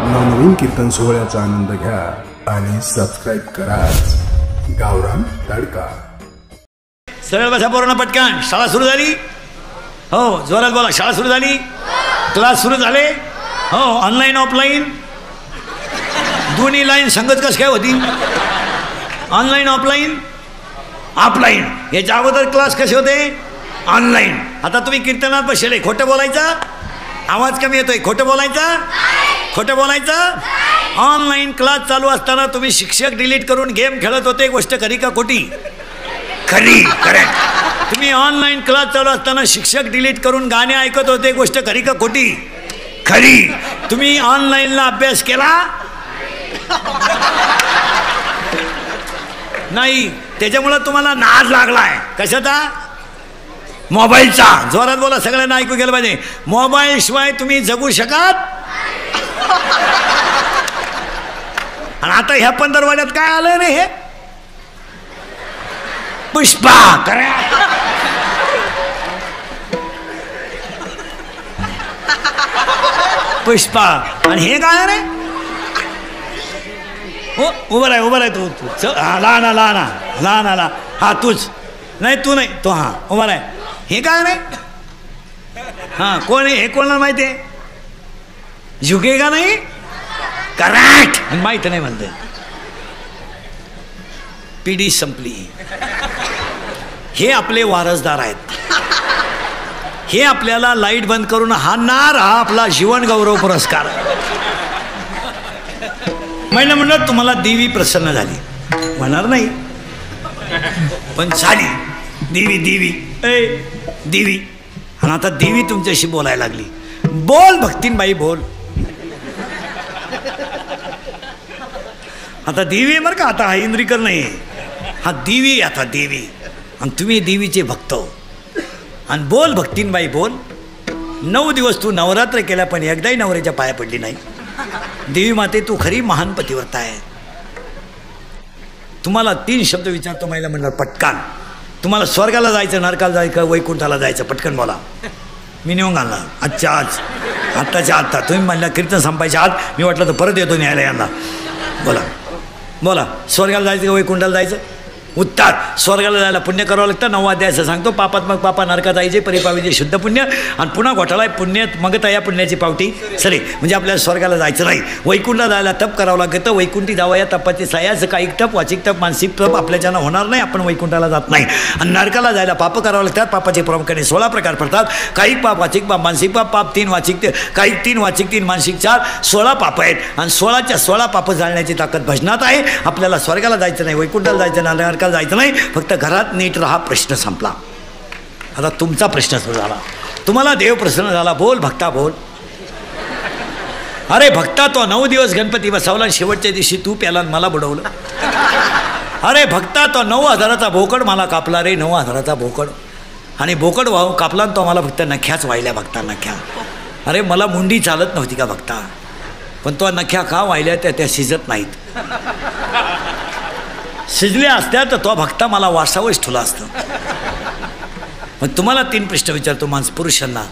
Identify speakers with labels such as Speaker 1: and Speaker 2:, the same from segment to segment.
Speaker 1: नवनवीन कीर्तन सोहळ्याचा आनंद घ्या आणि सबस्क्राइब करा गावरान तडका।
Speaker 2: सरळ बसा पूर्ण पटकन। शाळा सुरू झाली? हो, जोरात बोला। शाळा सुरू झाली? क्लास सुरू झाले? हो, ऑनलाईन ऑफलाईन दोन्ही लाईन संगत कस काय होती? Online offline? ऑफलाईन। याच्या अगोदर क्लास कसे होते? ऑनलाईन। आता तुम्ही कीर्तनात बसले, खोटं बोलायचं? आवाज कमी येतोय, खोटं बोलायचं? खोटं बोलायचं? ऑनलाईन क्लास चालू असताना तुम्ही शिक्षक डिलीट करून गेम खेळत होते, गोष्ट खरी का खोटी? खरी, करेक्ट। तुम्ही ऑनलाईन क्लास चालू असताना शिक्षक डिलीट करून गाणे ऐकत होते, गोष्ट खरी का खोटी? खरी। तुम्ही ऑनलाईनला अभ्यास केला नाही, त्याच्यामुळे तुम्हाला नाद लागलाय कशाचा? मोबाईलचा। जोरात बोला, सगळ्यांना ऐकू गेलं पाहिजे। मोबाईल शिवाय तुम्ही जगू शकत? आणि आता ह्या पंधरवाड्यात काय आलं रे? हे पुष्पा करा। पुष्पा आणि हे काय रे? हो, उभं राह, उभं राह तू। लहाना लहाना लहानाला, हा तूच नाही, तू नाही तो, हा उभा राह। हे काय रे? हा कोण आहे? हे कोणाला माहिती आहे? झुकेगा नाही? करेक्ट। माहित नाही म्हणते, पिढी संपली। हे आपले वारसदार आहेत। हे आपल्याला लाईट बंद करून हाणणार, हा आपला जीवन गौरव पुरस्कार। महिला म्हणलं तुम्हाला देवी प्रसन्न झाली, म्हणणार नाही पण झाली। देवी देवी ए देवी, आणि आता देवी तुमच्याशी बोलायला लागली। बोल भक्तीनबाई बोल। आता देवी बरं का, आता हा इंद्रिकर नाही, हा देवी। आता देवी आणि तुम्ही देवीचे भक्त, आणि बोल भक्तीनबाई बोल। 9 दिवस तू नवरात्र केल्या पण एकदाही नवऱ्याच्या पाया पडली नाही। देवी माते तू खरी महान पतिव्रता आहे। तुम्हाला 3 शब्द विचारतो महिला म्हणणार पटकन। तुम्हाला स्वर्गाला जायचं, नरकाला जायचं, वैकुंठाला जायचं? पटकन बोला, मी नेऊन घालणार आजच्या आज, आत्ताच्या आत्ता। तुम्ही म्हणला कीर्तन संपायच्या आत, मी वाटलं तर परत येतो न्यायला यांना। बोला बोला, स्वर्गाला जायचं का वैकुंठाला जायचं? उत्तर, स्वर्गाला जायला पुण्य करावं लागतं। 9वा अध्याय असं सांगतो, पापात मग पापा नरकात जायचे, परिपाविजे शुद्ध पुण्य, आणि पुन्हा घोटाळा पुण्य मग या पुण्याची पावटी सरी, म्हणजे आपल्याला स्वर्गाला जायचं नाही। वैकुंठाला जायला तप करावं लागतं। वैकुंठी जावं या तपाचे सायाचं कायिक तप, वाचिक तप, मानसिक तप आपल्याच्यानं होणार नाही, आपण वैकुंठाला जात नाही। आणि नरकाला जायला पाप करावं लागतात। पापाचे प्रामुख्याने 16 प्रकार पडतात। कायिक पाप, वाचिक पाप, मानसिक पाप, पाप 3, वाचिक कायिक 3, वाचिक 3, मानसिक 4, 16 पाप आहेत। आणि 16च्या 16 पाप जाळण्याची ताकद भजनात आहे। आपल्याला स्वर्गाला जायचं नाही, वैकुंठाला जायचं नाही, नरकाला जायचं नाही, फक्त घरात नीट राहा। प्रश्न संपला। आता तुमचा प्रश्न सुरू झाला, तुम्हाला देव प्रसन्न झाला, बोल भक्ता बोल। अरे भक्ता, तो 9 दिवस गणपती बसवला, शेवटच्या दिवशी तू प्याला मला बुडवलं। अरे भक्ता, तो 9,000चा बोकड मला कापला रे, 9,000चा बोकड। आणि बोकड वाहून कापला, तो मला फक्त नख्याच वाहिल्या भक्ता, नख्या। अरे मला मुंडी चालत नव्हती का भक्ता, पण तो नख्या का वाहिल्या त्या शिजत नाहीत। शिजल्या असत्या तर तो भक्ता मला वासावच ठुला असतं। मग तुम्हाला 3 प्रश्न विचारतो माणूस पुरुषांना,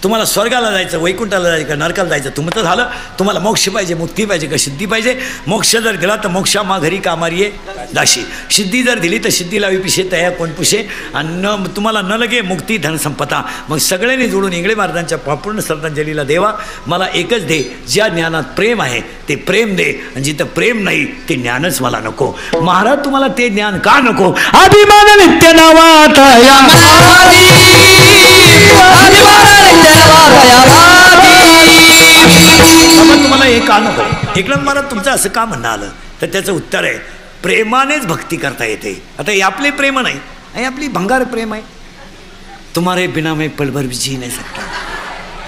Speaker 2: तुम्हाला स्वर्गाला जायचं, वैकुंठाला जायचं का नरकाला जायचं? तुमचं झालं, तुम्हाला मोक्ष पाहिजे, मुक्ती पाहिजे का सिद्धी पाहिजे? मोक्ष जर दिला तर मोक्षा मा घरी कामारी आहे दाशी, सिद्धी जर दिली तर सिद्धी लावी पिशे तया कोण पुशे, आणि तुम्हाला न लगे मुक्ती धनसंपदा। मग सगळ्यांनी जोडून इंगळे महाराजांच्या पूर्ण श्रद्धांजलीला देवा, मला एकच दे, ज्या ज्ञानात प्रेम आहे ते प्रेम दे, आणि जिथं प्रेम नाही ते ज्ञानच मला नको। महाराज तुम्हाला ते ज्ञान का नको? अभिमान नित्य नावात तुम्हाला हे का नको? एकनाथ महाराज तुमचं असं का म्हणणं आलं? तर त्याचं उत्तर आहे, प्रेमानेच भक्ती करता येते। आता हे आपले प्रेम नाही, हे आपली भंगार प्रेम आहे। तुम्हारे बिना मैं पल भर भी जी नहीं सकता,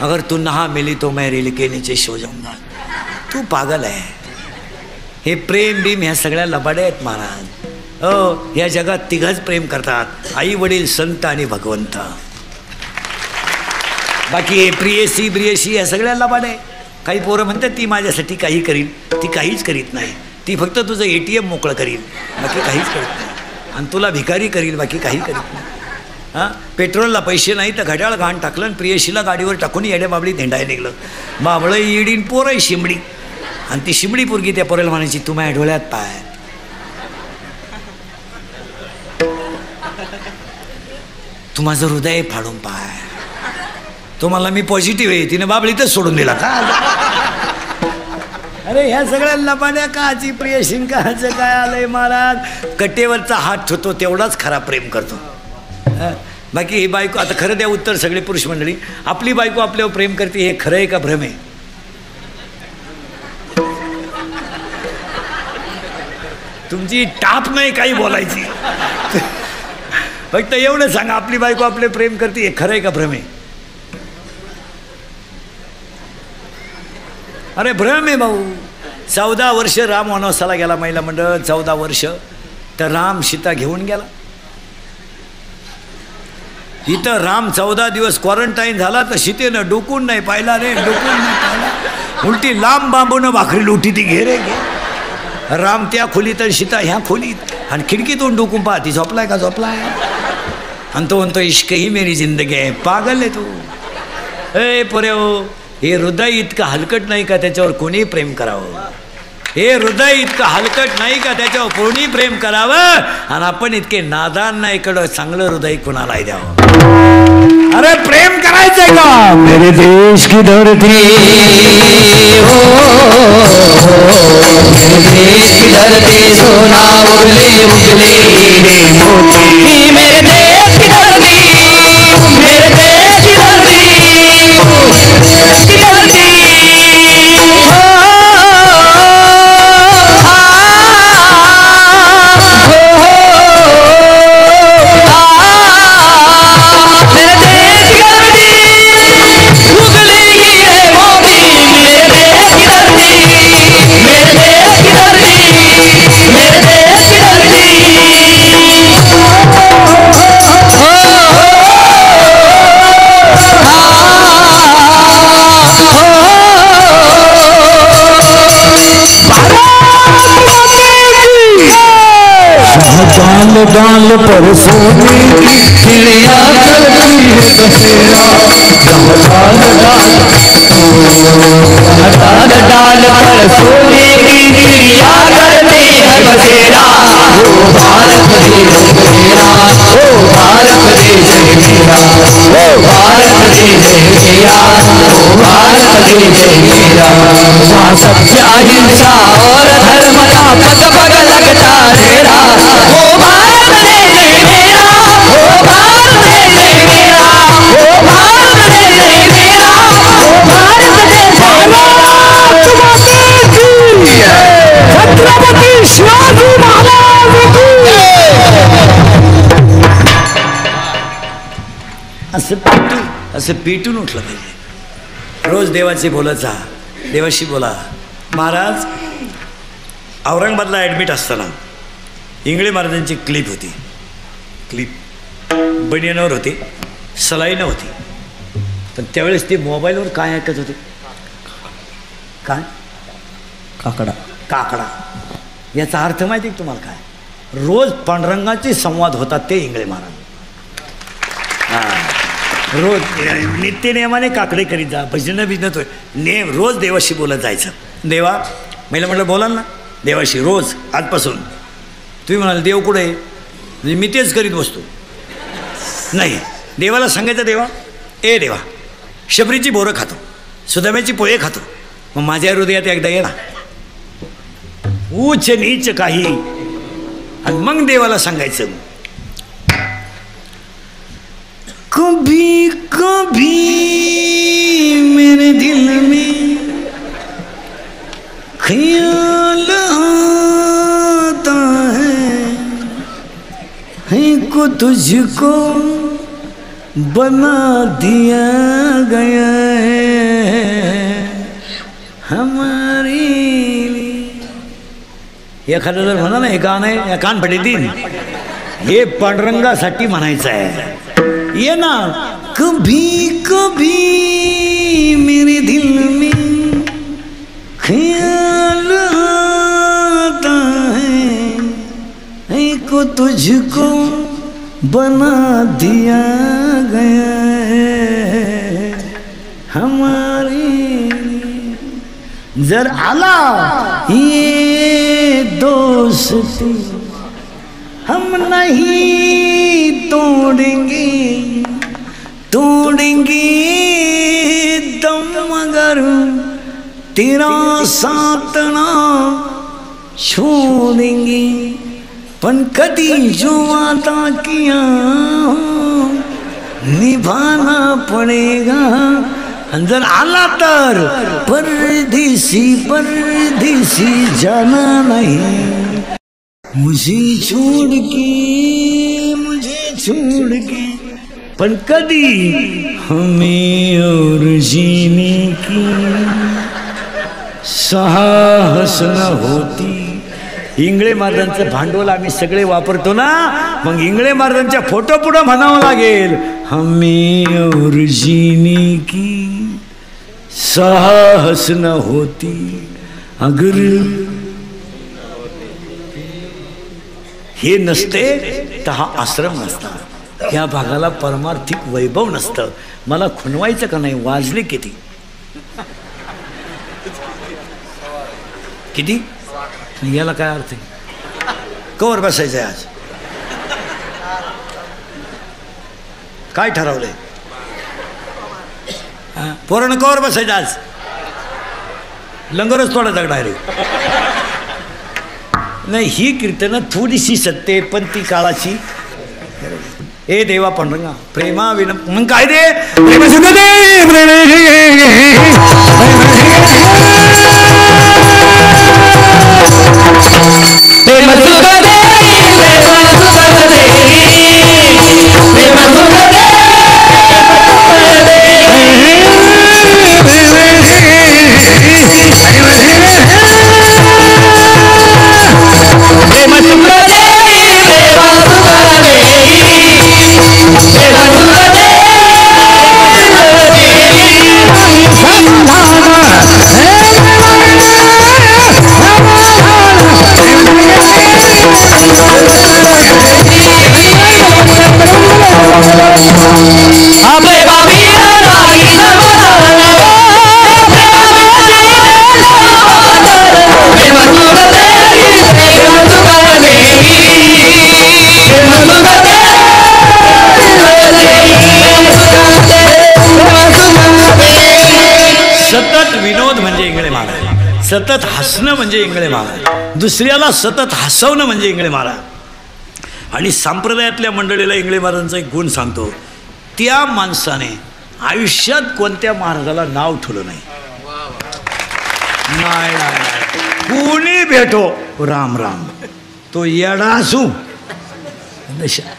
Speaker 2: अगर तू नहा मिली तो मैं रेल के नीचे सो जाऊंगा। तू पागल आहे। हे प्रेम बीम ह्या सगळ्या लबाड्या आहेत महाराज। हो, या जगात 3घच प्रेम करतात, आई वडील, संत आणि भगवंत। बाकी हे प्रियसी ब्रियसी या सगळ्या लबाड्या आहे। काही पोरं म्हणतात ती माझ्यासाठी काही करील, ती काहीच करीत नाही। ती फक्त तुझं ATM मोकळं करील, बाकी काहीच करीत नाही। आणि तुला भिकारी करील, बाकी काही करीत नाही। हां, पेट्रोलला पैसे नाही तर घड्याळ घाण टाकलं आणि प्रियशीला गाडीवर टाकून येड्या बाबळी धेंडायला निघलं। बाबळं इडीन पोरं शिमडी। आणि ती शिमडी पोरगी त्या पोरेला म्हणायची तू माझ्या डोळ्यात पाय, तू माझं हृदय फाडून पाय, तो मला मी पॉझिटिव्ह आहे. तिने बाबळीतच सोडून दिला का. अरे ह्या सगळ्या लपाड्या काची प्रिय शिंकाचं काय आलंय महाराज. कटेवरचा हात ठेवतो तेवढाच खरा प्रेम करतो. बाकी ही बायको, आता खरं द्या उत्तर सगळे पुरुष मंडळी, आपली बायको आपल्यावर प्रेम करते हे खरं आहे का भ्रम आहे. तुमची टाप नाही काही बोलायची, फक्त एवढं सांगा आपली बायको आपले प्रेम करते हे खरं आहे का भ्रम आहे. अरे भ्रम आहे भाऊ. 14 वर्ष राम वनवासाला गेला महिला मंडळ, 14 वर्ष तर राम सीता घेऊन गेला. इथं राम 14 दिवस क्वारंटाईन झाला तर सीतेनं डोकून नाही पाहिला रे, डोकून नाही पाहिला. उलटी लांब बांबून भाकरी लोटी ती घे रे घे. राम त्या खोलीत आणि सीता ह्या खोलीत, आणि खिडकीतून डोकून पाहती झोपलाय का झोपलाय. आणि तो म्हणतो इश्क ही मेरी जिंदगी आहे. पागल आहे तू. ए पोऱ्याओ, हे हृदय इतकं हलकट नाही का त्याच्यावर कोणी प्रेम करावं. हे हृदय इतकं हलकट नाही का त्याच्यावर कोणी प्रेम करावं. आणि आपण इतके नादान नाही इकडं चांगलं हृदय कोणालाही द्यावं. अरे प्रेम करायचंय का. मेरे देश की धरती हो, मेरे देश की धरती सोना उगले उगले रे मोती. मेरे देश की धरती, मेरे देश की धरती, डाल पर सोने की चिड़िया करती है बसेरा. डाल डाल पर सोने की चिड़िया करती है बसेरा. ओ भारत देश मेरा, ओ भारत देश मेरा, ओ भारत देश मेरा, ओ भारत देश मेरा. वहाँ सत्य अहिंसा और धर्म का पग पग लगता रेरा. ओ भारत देश मेरा, ओ भारत देश मेरा, ओ भारत देश मेरा, ओ भारत देश मेरा. छत्रपती शिवाजी महाराज की. असं पेटून उठलं पाहिजे. रोज देवाचे बोलत जा, देवाशी बोला. महाराज औरंगाबादला ॲडमिट असताना इंगळे महाराजांची क्लिप होती. क्लिप बनियनवर होते, सलाईनं होती. पण त्यावेळेस ते मोबाईलवर काय ऐकत होते. काय काकडा काकडा याचा अर्थ माहिती आहे तुम्हाला काय. रोज पांडुरंगाचे संवाद होतात ते इंगळे महाराज. हां, रोज नित्यनेमाने काकडे करीत जा, भजनं बिजनत होय. रोज देवाशी बोलत जायचं. देवा महिला म्हटलं बोलाल ना देवाशी रोज आजपासून. तुम्ही म्हणाल देव कुठे आहे, म्हणजे मी तेच करीत बसतो. नाही, देवाला सांगायचं देवा ए देवा शबरीची बोरं खातो, सुदाम्याची पोहे खातो, मग माझ्या हृदयात एकदा ये ना. उच्च नीच काही. आणि मग देवाला सांगायचं कभी कभी मेरे दिल में ख्याल आता है को तुझको बना दिया गया है हमारी. एखादं जर म्हणा ना हे गाणं आहे या कान फटेतील, हे पांडुरंगासाठी म्हणायचं आहे. ये ना कभी कभी मेरे दिल में ख्याल आता है को तुझको बना दिया गया है हमारे. जर आला ये दोस्ती हम नहीं तोड़ेंगे दम मगर तेरा साथ ना छोड़ेंगे पण कधी जो वादा किया निभाना पडेगा जर आला तर परदेसी जाना नहीं मुझे छोड़ के पण कधी हमें और जीने की साहस न होती. इंगळे महाराजांचं भांडवल आम्ही सगळे वापरतो ना, मग इंगळे महाराजांच्या फोटो पुढे म्हणावं लागेल हमें और जीने की साहस न होती अगर हे नसते तर हा आश्रम नसता, या भागाला परमार्थिक वैभव नसतं. मला खुणवायचं का नाही? वाजले किती किती याला काय अर्थ आहे? कवर बसायचं आहे आज? काय ठरवलंय? पोरानं कवर बसायचं आज? लंगरच थोडा दगडा रे. नाही, ही कीर्तनं थोडीशी सत्य पण ती काळाची. ए देवा पांडुरंगा प्रेमा विन मग काय दे प्रेम सुद्धा दे सतत हसणं म्हणजे इंगळे महाराज, दुसऱ्याला सतत हसवणं म्हणजे इंगळे महाराज. आणि संप्रदायातल्या मंडळीला इंगळे महाराजांचा एक गुण सांगतो, त्या माणसाने आयुष्यात कोणत्या महाराजाला नाव ठेवलं नाही. कोणी भेटो राम राम, तो येडा असू.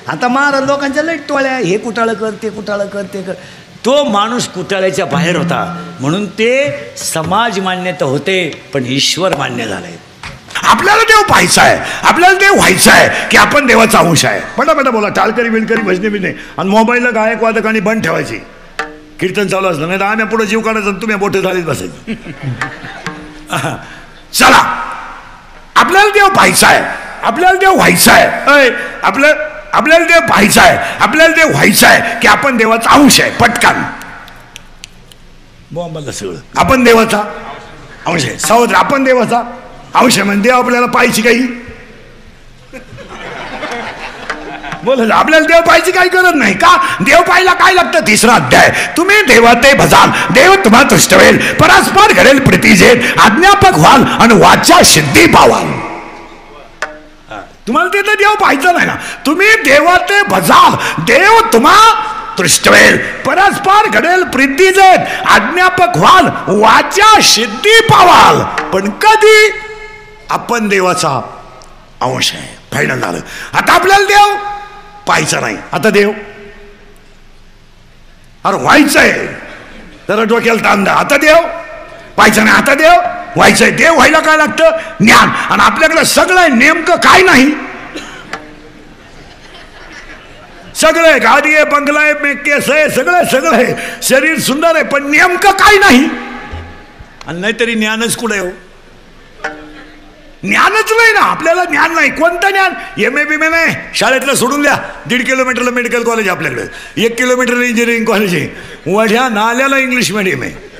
Speaker 2: आता महाराज लोकांच्या लई टोळ्या, हे कुटाळं कर ते कुटाळं कर ते कर. तो माणूस कुटाळ्याच्या बाहेर होता म्हणून ते समाज मान्यता होते, पण ईश्वर मान्य झालंय.
Speaker 1: आपल्याला देव पाहायचा आहे, आपल्याला देव व्हायचं आहे की आपण देवाचा अंश आहे. पटापटा बोला, टाळकरी बिलकरी भजने बिजने आणि मोबाईलला गायक वादकांनी बंद ठेवायची. कीर्तन चालू असलं नाही तर आम्ही पुढे जीव काढायचं, तुम्ही बोटे झालीच बसायची. चला, आपल्याला देव पाहायचा आहे, आपल्याला देव व्हायचा आहे. आपल्याला देव पाहायचं आहे, आपल्याला देव व्हायचं आहे की आपण देवाचा अंश आहे. पटकन
Speaker 2: बॉम्बाला सगळं
Speaker 1: आपण देवाचा अंश आहे. सहोदर, आपण देवाचा अंश आहे म्हणजे देव आपल्याला पाहायची काही बोल. आपल्याला देव पाहायची काही गरज नाही का? देव पाहायला काय लागतं? 3रा अध्याय. तुम्ही देवाते भजाल, देव तुम्हा तुष्टवेल, परस्पर घडेल प्रीतीजेत, आज्ञापक व्हाल आणि वाचा सिद्धी पावाल. तुम्हाला ते तर देव पाहायचं नाही ना. तुम्ही देवाते भजाल, देव तुम्हा तुष्टवेल, परस्पर घडेल प्रीतीजेत, आज्ञापक व्हाल, वाचा सिद्धी पावाल. पण कधी? आपण देवाचा अंश आहे. फायनल झालं. आता आपल्याला देव पाहायचा नाही, आता देव अरे व्हायचंय. जरा डोक्याला ताण द्या. आता देव पाहायचा नाही, आता देव व्हायचंय. देव व्हायला काय लागतं? ज्ञान. आणि आपल्याकडे सगळं नेमकं काय नाही? सगळं आहे, गाडी आहे, बंगला आहे, केस आहे, सगळं आहे, शरीर सुंदर आहे, पण नेमकं काय नाही?
Speaker 2: आणि नाहीतरी ज्ञानच कुठे हो?
Speaker 1: ज्ञानच नाही ना. आपल्याला ज्ञान नाही. कोणतं ज्ञान? MA BA नाही. शाळेतलं सोडून द्या. 1.5 किलोमीटरला मेडिकल कॉलेज आहे आपल्याकडे, 1 किलोमीटरला इंजिनिअरिंग कॉलेज आहे, वढ्या नाल्याला इंग्लिश मिडियम आहे.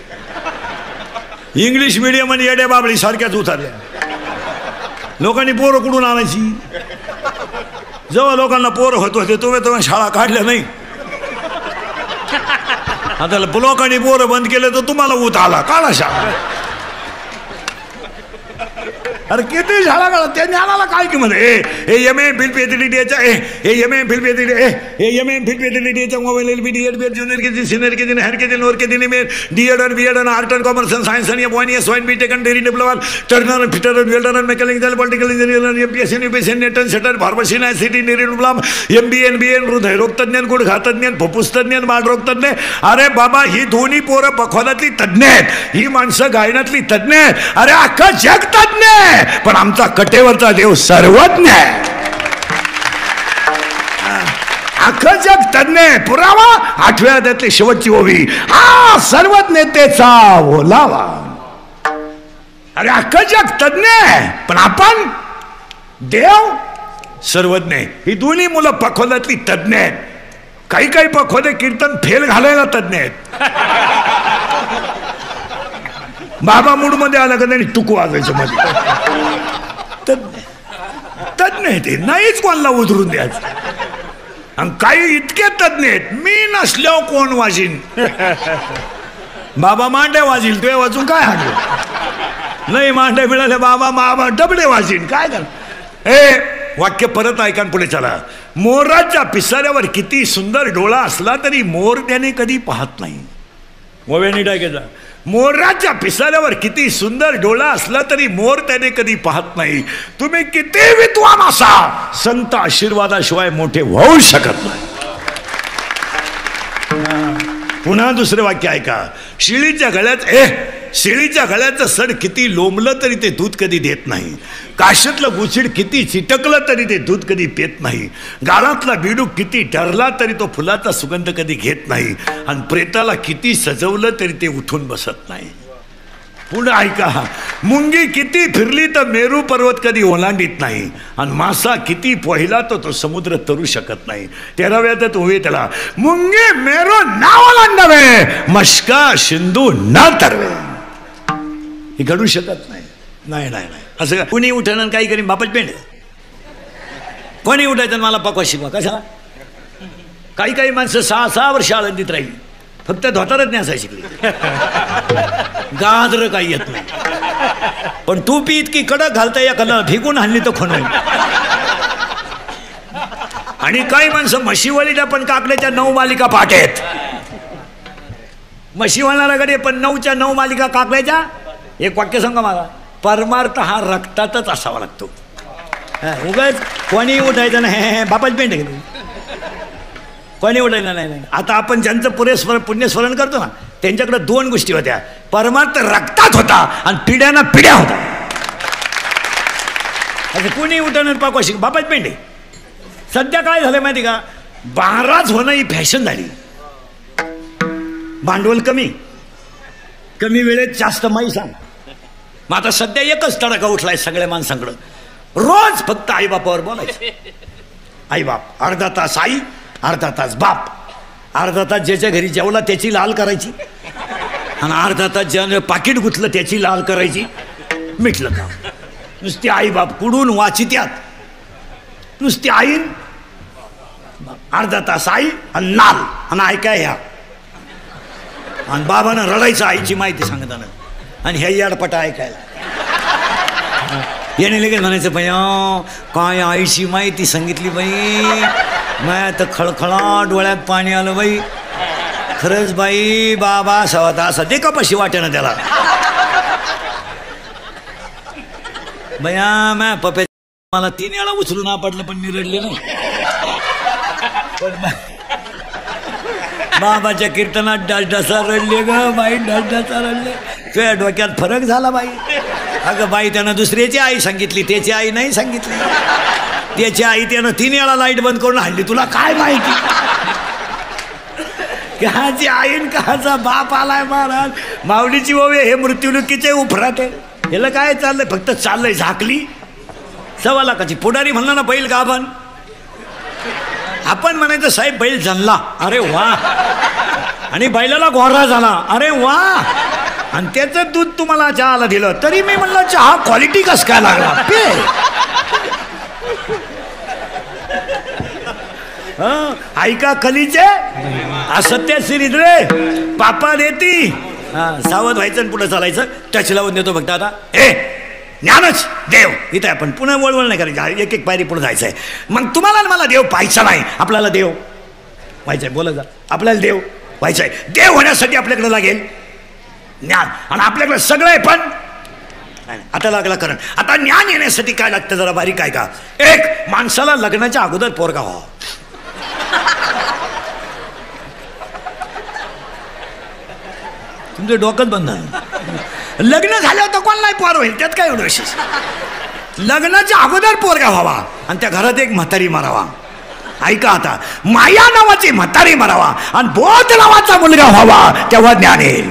Speaker 2: इंग्लिश मिडियम आणि येड्या बाबळी सारख्याच उतरल्या. लोकांनी पोरं कुठून आणायची? जेव्हा लोकांना पोरं होत होते तुम्ही शाळा काढल्या नाही. आता लोकांनी पोरं बंद केले तर तुम्हाला ऊत आला. काढा शाळा. अरे किती शाळा काढा. त्या ज्ञानाला काय किंमत? एम ए फिल्म एथलिटीच्या M A film M A film एथलिटीच्या mobile L B D Ed B Ed junior K G senior K G higher K G lower K G में डी एड और बी एड और art and commerce and science आणि one S wine B taken dairy diploma turner fitter और welder और mechanical political engineer MPSC UPSC NET and setter pharmacy city dairy diploma MBN हृदयरोग तज्ञ गुडघा तज्ञ फुफ्फुस तज्ञ बाळरोग तज्ञ. अरे बाबा ही दोन्ही पोरं पखवादातली तज्ञ आहेत. ही माणसं गायनातली तज्ञ आहेत. अरे अख्खं जग तज्ञ आहे. पण आमचा कटेवरचा देव सर्वज्ञ आहे. अख्खं जग तज्ञ. पुरावा 8व्या अध्यायातली शेवटची ओवी. हा सर्वज्ञतेचा ओलावा. अरे अख्खं जग तज्ञ आहे पण आपण देव सर्वज्ञ. ही दोन्ही मुलं पखवादातली तज्ञ आहेत. काही काही पखवादे कीर्तन फेल घालायला तज्ञ आहेत. बाबा मूड मध्ये आला का त्यांनी टुकू वाजायचं मध्ये. तज्ञ आहे ते. नाहीच कोणाला उधरून द्यायचं. आणि काही इतके तज्ञ आहेत मी नसल्यावर कोण वाजीन. बाबा मांड्या वाजील तुझ्या वाजून काय हागलं. नाही मांड्या मिळाल्या बाबा डबडे वाजीन काय कर. वाक्य परत ऐका पुढे चला. मोराच्या पिसाऱ्यावर किती सुंदर डोळा असला तरी मोर त्याने कधी पाहत नाही. मोव्यानी टाकायचा. मोराच्या पिसाऱ्यावर किती सुंदर डोळा असला तरी मोर त्याने कधी पाहत नाही. तुम्ही किती विद्वान असा संत आशीर्वादाशिवाय मोठे होऊ शकत नाही. पुन्हा दुसरे वाक्य ऐका. शिळीच्या गळ्याचं सड किती लोंबलं तरी ते दूध कधी देत नाही. काशातलं गुचिड किती चिटकलं तरी ते दूध कधी पेत नाही. गाळातला बिडूक किती ठरला तरी तो फुलाचा सुगंध कधी घेत नाही. आणि प्रेताला किती सजवलं तरी ते उठून बसत नाही. पुन्हा ऐका. मुंगी किती फिरली तर मेरू पर्वत कधी ओलांडीत नाही. आणि मासा किती पोहिला तो समुद्र तरू शकत नाही. 13व्यात उभे त्याला मुंगी मेरू ना ओलांडावे मस्का सिंधू न तरवे. हे घडू शकत नाही. नाही नाही नाही असं का. कुणी उठणं काही करीन बापच पेंड. कोणी उठायचं मला पक्वा शिकवा कसा. काही माणसं 6 वर्ष आळंदीत राहील फक्त धोतारच न्यासा शिकली. गाजर काही येत नाही. पण टोपी इतकी कडक घालता या कलर फेकून आणली तर खणून. आणि काही माणसं म्हशीवालीला पण काकड्याच्या 9 मालिका पाठ आहेत. म्हशीवाल्याकडे पण 9च्या 9 मालिका काकड्याच्या. एक वाक्य सांगा मला. परमार्थ हा रक्तातच असावा लागतो. उगाच कोणी उठायचं नाही बापाच पेंट घेतली. कोणी उठायचं नाही. आता आपण ज्यांचं पुण्यस्मरण करतो ना त्यांच्याकडे 2 गोष्टी होत्या. परमार्थ रक्तात होता आणि पिढ्याना पिढ्या होता. असं कोणी उठणार पाकवाशी बापाच पेंडे. सध्या काय झालं माहिती का. 12च होणं ही फॅशन झाली. भांडवल कमी वेळेत जास्त माई सांग. मग आता सध्या एकच तडका उठलाय सगळ्या माणसांकडं. रोज फक्त आईबापावर बोलायचं. आईबाप अर्धा तास आई अर्धा तास बाप. अर्धा तास ज्याच्या घरी जेवला त्याची लाल करायची आणि अर्धा तास ज्यानं पाकिट गुतलं त्याची लाल करायची. मिटलं का. नुसती आई बाप कुडून वाचित्यात. नुसती आई अर्धा तास आई आणि लाल आणि ऐकाय ह्या. आणि बाबानं रडायचं आईची माहिती सांगताना आणि ह्या याडपटा ऐकायला. याने लगेच म्हणायचं भैया काय आईची माहिती सांगितली बाई. माया तर खळखळा डोळ्यात पाणी आलं बाई. खरंच बाई बाबा सवाता असा दे कपाशी वाटे ना त्याला. भैया माया पप्या मला 3 वेळा उचलून आपटलं पण मी रडले नाही. बाबाच्या कीर्तनात डसडसा रडले ग बाई. डसडसा रडले. तुझ्या डोक्यात फरक झाला बाई. अगं बाई त्यानं दुसऱ्याची आई सांगितली त्याची आई नाही सांगितली. त्याची आई त्यानं 3 वेळा लाईट बंद करून हाणली. तुला काय माहिती काची आईन काचा बाप आलाय महाराज. माऊलीची ओवे हे मृत्यूलुकीचे उफराटे. ह्याला काय चाललंय. फक्त चाललंय झाकली 1.25 लाखाची. पुढारी म्हणला ना बैल गाभण. आपण म्हणायचं साहेब बैल जणला. अरे वा. आणि बैलाला गोरा झाला. अरे वा. आणि त्याचं दूध तुम्हाला चहाला दिलं तरी मी म्हणलं चहा क्वालिटी कस काय लागला पे. ऐका कलीचे असत्य सिरीज रे पापा देती. सावध व्हायचं आणि पुढे चालायचं. टच लावून देतो फक्त आता. ज्ञानच देव इथे आपण पुन्हा वळवळ नाही करायची. एक एक पायरी पुढे जायचं आहे. मग तुम्हाला मला देव पाहायचा नाही. आपल्याला देव व्हायचं आहे. बोला जा. आपल्याला देव व्हायचं आहे. देव होण्यासाठी आपल्याकडे लागेल ज्ञान. आणि आपल्याकडे सगळं आहे पण आता लागला करण. आता ज्ञान येण्यासाठी काय लागतं जरा बारीक काय का. एक माणसाला लग्नाच्या अगोदर पोरगा व्हावा. तुमचं डोकंच बंद आहे. लग्न झाल्यावर तर कोण नाही पोर होईल त्यात काय एवढं विशेष. लग्नाच्या अगोदर पोरगा व्हावा आणि त्या घरात एक म्हातारी मारावा. ऐका आता माया नावाची म्हातारी मारावा आणि बोध नावाचा मुलगा व्हावा तेव्हा ज्ञान येईल.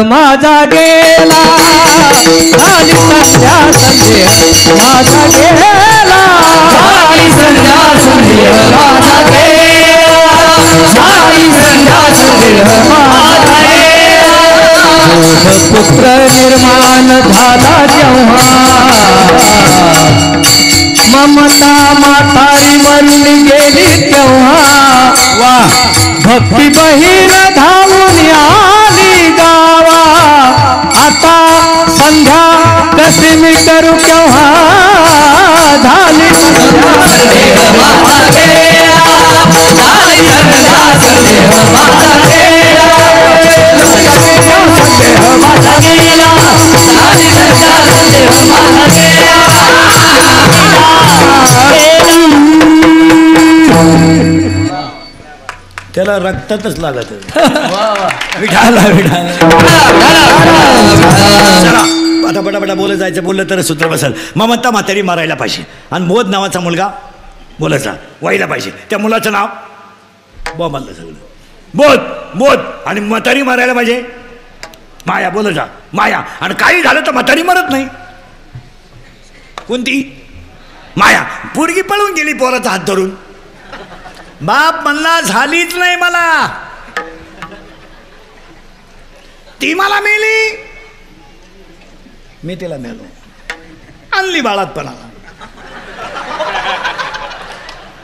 Speaker 3: माझा गेला झाली संध्या संदेह माझा गेला झाली संध्या संदेह माझा गेला झाली संध्या संदेह माझा गेला. पुत्र निर्माण झाला जेव्हा ममता म्हातारी मरून गेली तेव्हा वा भक्ती बहीण धावून आली गावा. आता संध्या कशी मी करू केव्हा झाली
Speaker 2: त्याला रक्तातच लागत. विठाला विठाला. आता पटापटा बोलत जायचं. बोललं तर सूत्र बसल. ममता म्हातारी मारायला पाहिजे आणि बोध नावाचा मुलगा बोलायचा व्हायला पाहिजे. त्या मुलाचं नाव बोमाललं सगळं. बोध बोध आणि म्हातारी मारायला पाहिजे माया. बोलत जा माया. आणि काही झालं तर म्हातारी मरत नाही. कोणती माया. पोरगी पळून गेली पोराचा हात धरून. बाप म्हणला झालीच नाही मला. ती मला मेली मी तिला मेलो. आणली बाळातपणाला.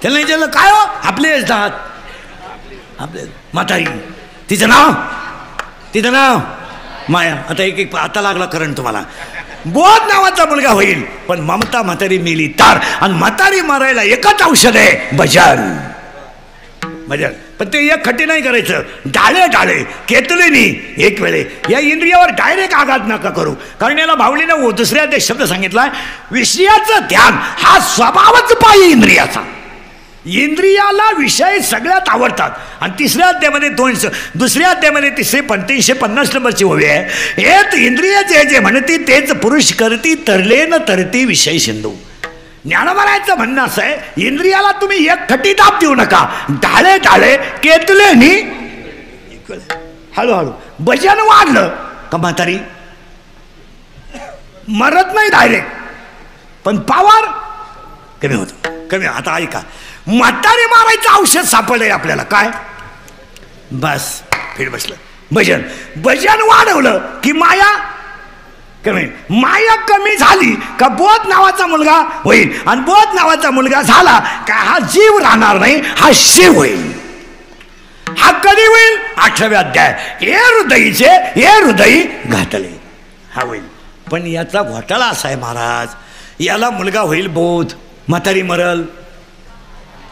Speaker 2: त्याला विचारलं काय हो. आपले दात आपले म्हातारी. तिचं नाव माया. आता एक एक आता लागला करण तुम्हाला. बोध नावाचा मुलगा होईल पण ममता म्हातारी मेली तर. आणि म्हातारी मारायला एकच औषध आहे भजन. भजन. पण ते एक खट्टी नाही करायचं. डाळे डाळे केतलेनी एक वेळे. या इंद्रियावर डायरेक्ट आघात नका करू. कारण याला भावलीनं दुसऱ्या ते शब्द सांगितलाय. विषयाचं ध्यान हा स्वभावच पाहिजे इंद्रियाचा. इंद्रियाला विषय सगळ्यात आवडतात. आणि तिसऱ्या अध्यायामध्ये दुसऱ्या अध्यायामध्ये 350 नंबरची ओवी आहे. एक इंद्रिय जे जे म्हणती तेच पुरुष करती तरले न तरती विषय सिंधू. ज्ञानोबारायचं म्हणणं असं आहे इंद्रियाला तुम्ही एक खटी दाब देऊ नका. डाळे डाळे केतले नी हळूहळू. भजन वाढलं का म्हातारी मरत नाही डायरेक्ट पण पावर कमी होतो. कमी. आता ऐका म्हातारी मारायचं औषध सापडलंय आपल्याला. काय बस फिर बसलं. भजन. भजन वाढवलं की माया कमी. माया कमी झाली का बोध नावाचा मुलगा होईल. आणि बोध नावाचा मुलगा झाला का हा जीव राहणार नाही हा शिव होईल. हा कधी होईल. 8व्या अध्याय. हे हृदयी घातले हा होईल. पण याचा घोटाळा असा आहे महाराज. याला मुलगा होईल बोध. म्हातारी मरल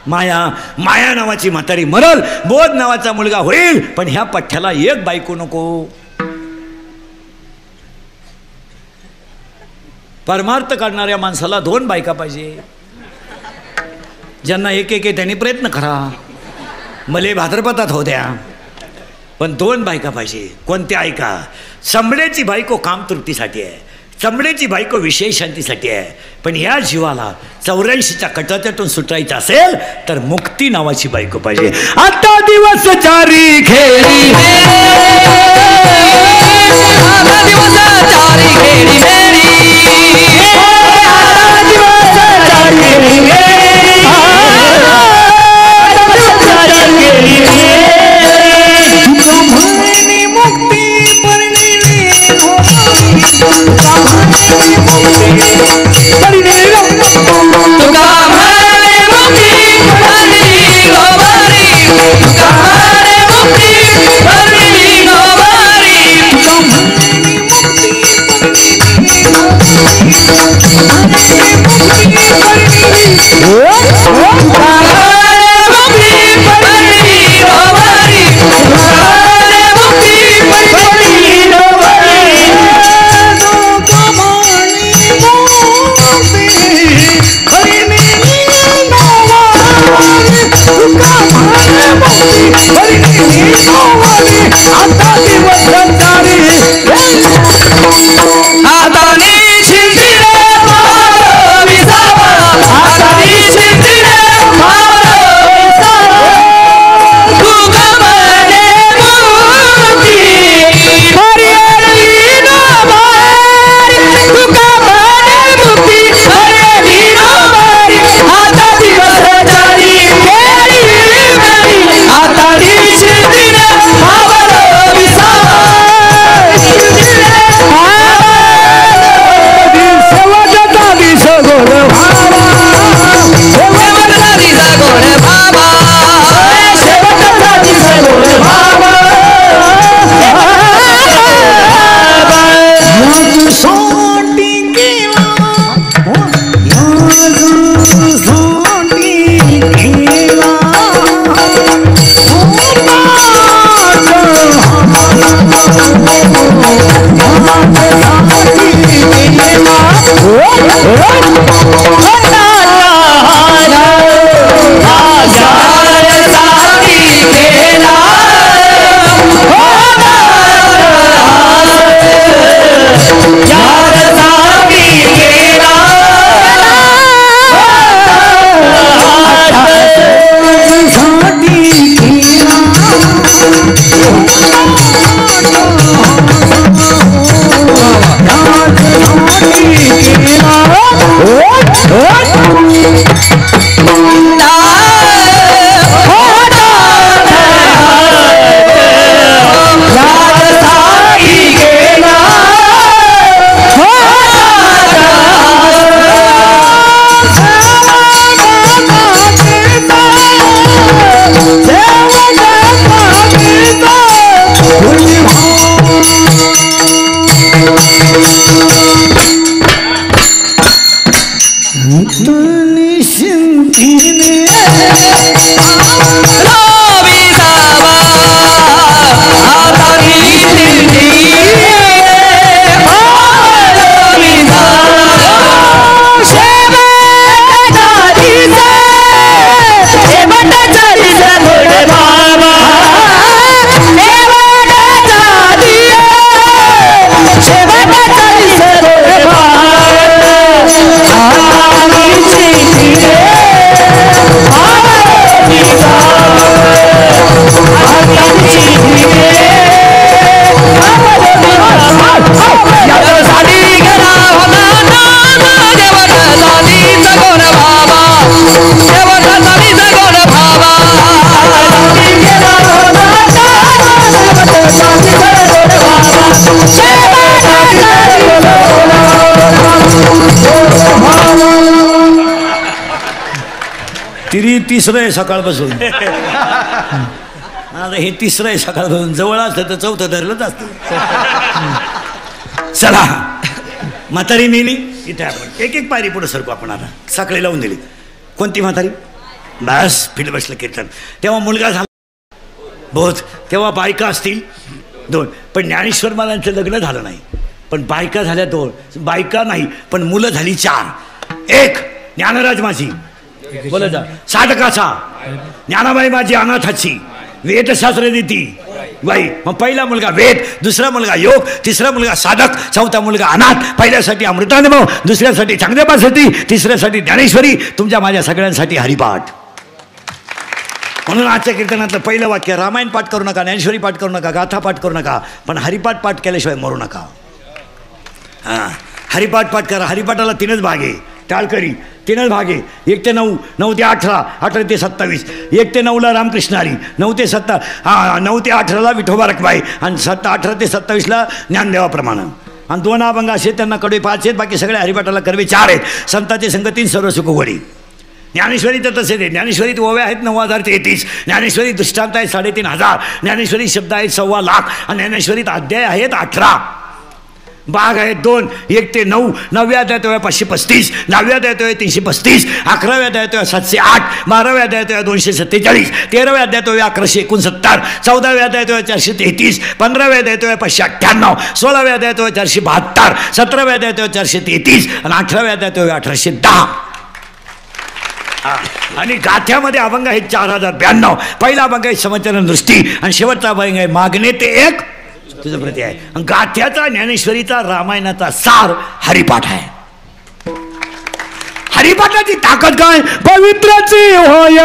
Speaker 2: माया नावाची म्हातारी मरल. बोध नावाचा मुलगा होईल पण ह्या पठ्ठ्याला एक बायको नको. परमार्थ काढणाऱ्या माणसाला 2 बायका पाहिजे. ज्यांना एक एक त्यांनी प्रयत्न करा. मले भाद्रपदात हो द्या पण 2 बायका पाहिजे. कोणत्या ऐका. चमड्याची बायको कामतृप्तीसाठी आहे. चमड्याची बायको विषय शांतीसाठी आहे. पण या जीवाला 84च्या कटाच्यातून सुटायचं असेल तर मुक्ती नावाची बायको पाहिजे. आता दिवस चारी खेळी तिसरं आहे सकाळपासून. आता हे तिसरं आहे सकाळपासून. जवळ असतं तर चौथं धरलंच असतं. चला म्हातारी नेली इथे आपण एक एक पायरी पुढे सरकू आपण. आता साखळी लावून दिली. कोणती म्हातारी? बस फिट बसलं कीर्तन. तेव्हा मुलगा झाला बहुत. तेव्हा बायका असतील 2. पण ज्ञानेश्वर महाराजांचं लग्न झालं नाही. पण बायका झाल्या 2. बायका नाही पण मुलं झाली 4. 1 ज्ञानराज माझी बोला जा साधकाचा, ज्ञानाबाई माझी अनाथाची, वेदशास्त्र देती बाई. मग पहिला मुलगा वेद, दुसरा मुलगा योग, तिसरा मुलगा साधक, चौथा मुलगा अनाथ. पहिल्यासाठी अमृतानुभव, दुसऱ्यासाठी चांगदेबासाठी, तिसऱ्यासाठी ज्ञानेश्वरी, तुमच्या माझ्या सगळ्यांसाठी हरिपाठ. म्हणून आजच्या कीर्तनातलं पहिलं वाक्य रामायण पाठ करू नका, ज्ञानेश्वरी पाठ करू नका, गाथा पाठ करू नका, पण हरिपाठ पाठ केल्याशिवाय मरू नका. हां हरिपाठ पाठ करा. हरिपाठाला 3च भाग आहे. टाळकरी 3च भाग आहे. 1 ते 9, 9 ते 18, 18 ते 27. 1 ते 9ला रामकृष्णारी, 9 ते 18ला विठोबा रखमाई आणि 18 ते 27ला ज्ञानदेवाप्रमाणे. आणि 2 अभंग असे त्यांना कडवे 5 आहेत. बाकी सगळे हरिपाठाला कर्वे 4 आहेत. संताचे संगतीन सर्व सुखवडी. ज्ञानेश्वरी तर तसेच आहे. ज्ञानेश्वरीत ओव्या आहेत 9,033. ज्ञानेश्वरी दृष्टांत आहेत 3,500. ज्ञानेश्वरी शब्द आहेत 1.25 लाख. आणि ज्ञानेश्वरीत अध्याय आहेत 18. भाग आहेत 2. 1 ते 9. 9व्या अध्यायात 535. 10व्या अध्यायात 335. 11व्या अध्यायात 708. 12व्या अध्यायात 247. 13व्या अध्यायात 1169. 14व्या अध्यायात 433. 15व्या अध्यायात 598. 16व्या अध्यायात 472. 17व्या अध्यायात 433 आणि 18व्या अध्यायात 1810. आणि गाथ्यामध्ये अभंग आहेत 4092. पहिला अभंग आहे समचरण दृष्टी आणि शेवटचा अभंग आहे मागणे ते एक तुझं प्रती आहे. गाथ्याचा, ज्ञानेश्वरीचा, रामायणाचा सार हरिपाठ आहे. हरिपाठाची ताकद काय? पवित्राची होय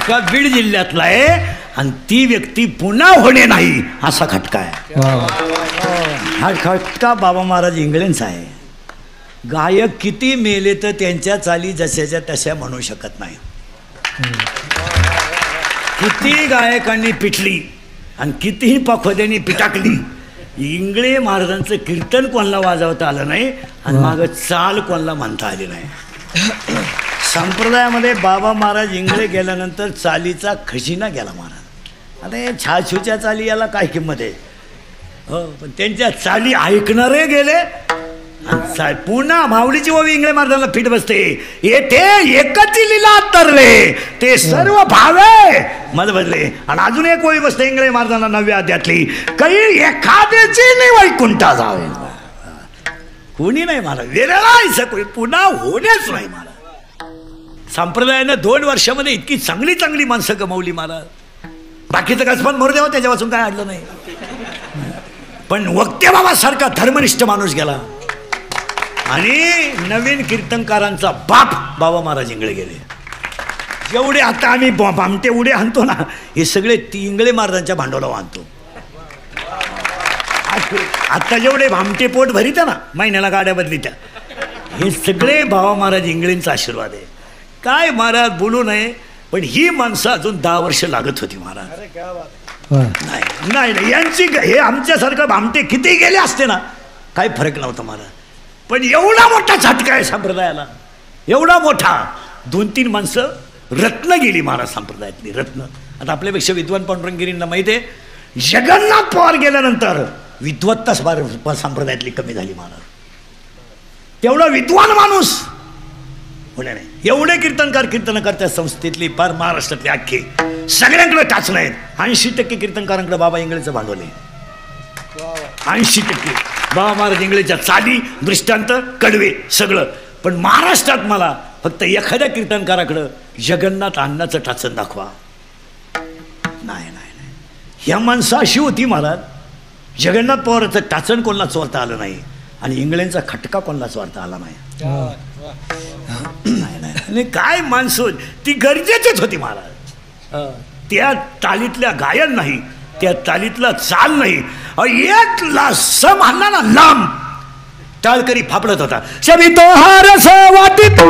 Speaker 2: खटका बीड जिल्ह्यातला आहे आणि ती व्यक्ती पुन्हा होणे नाही असा खटका आहे. हा खटका बाबा महाराज इंगळेंचा आहे. गायक किती मेले तर त्यांच्या चाली जशाच्या तशा म्हणू शकत नाही. किती गायकांनी पिटली आणि कितीही पखोद्यांनी पिटाकली, इंगळे महाराजांचं कीर्तन कोणाला वाजवता आलं नाही आणि मागं चाल कोणाला म्हणता आली नाही. संप्रदायामध्ये बाबा महाराज इंगळे गेल्यानंतर चालीचा खजिना गेला महाराज. आता हे छाछूच्या चाली याला काय किंमत आहे. हो, पण त्यांच्या चाली ऐकणारे गेले आणि पुन्हा माऊलीची ओवी इंगळे महाराजांना फिट बसते. येथे एकच लीला तरले ते सर्व भावे मज बदले. आणि अजून एक ओवी बसते इंगळे महाराजांना 9व्या अध्यायातली, काही एखाद्याची नाही वैकुंठा जावे. कोणी नाही महाराज वेळेला कोणी पुन्हा होण्याच नाही महाराज. संप्रदायानं 2 वर्षामध्ये इतकी चांगली चांगली माणसं गमावली महाराज. बाकीचं कसपण मोर देवा त्याच्यापासून काय अडलं नाही. पण वक्ते बाबासारखा धर्मनिष्ठ माणूस गेला आणि नवीन कीर्तनकारांचा बाप बाबा महाराज इंगळे गेले. जेवढे आता आम्ही भामटे उडे आणतो ना, हे सगळे ती इंगळे महाराजांच्या भांडवला आणतो. आता जेवढे भामटे पोट भरिता ना, महिन्याला गाड्या बदलीत्या, हे सगळे बाबा महाराज इंगळेंचा आशीर्वाद आहे. काय महाराज बोलू नये, पण ही माणसं अजून 10 वर्ष लागत होती महाराज. नाही नाही यांची हे आमच्यासारखं भामटे किती गेले असते ना, काही फरक नव्हता महाराज. पण एवढा मोठा झटका आहे संप्रदायाला, एवढा मोठा. 2-3 माणसं रत्न गेली महाराज संप्रदायातली, रत्न. आता आपल्यापेक्षा विद्वान पांडुरंगगिरींना माहिती आहे, जगन्नाथ पवार गेल्यानंतर विद्वत्ता संप्रदायातली कमी झाली महाराज. तेवढा विद्वान माणूस होणे नाही. एवढे कीर्तनकार त्या संस्थेतली फार महाराष्ट्रातली अख्खे सगळ्यांकडे टाचलं आहेत. 80% कीर्तनकारांकडे बाबा इंगळेचं भांडवल आहे. 80% बाबा महाराज इंगळेच्या चाली, दृष्टांत, कडवे सगळं. पण महाराष्ट्रात मला फक्त एखाद्या कीर्तनकाराकडं जगन्नाथ अण्णाचं टाचन दाखवा. नाही नाही नाही, ह्या माणसं अशी होती महाराज. जगन्नाथ पवाराचं टाचण कोणाला चोरता आलं नाही आणि इंगळेंचा खटका कोणाला चोरता आला नाही. नाही काय माणसं ती गरजेचीच होती महाराज. त्या तालीतल्या गायन नाही, त्या तालीतला चाल नाही. एक लास म्हणला ना लांब टाळकरी फापडत होता. शबी तो हारस वाटीत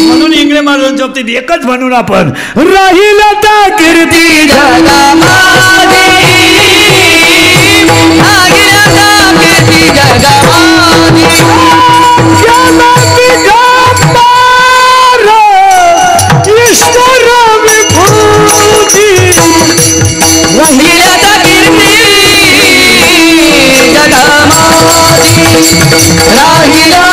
Speaker 2: म्हणून इंगळे महाराजांच्या बाबतीत एकच म्हणून आपण राहील त्या कीर्ती जगामादी, राहिला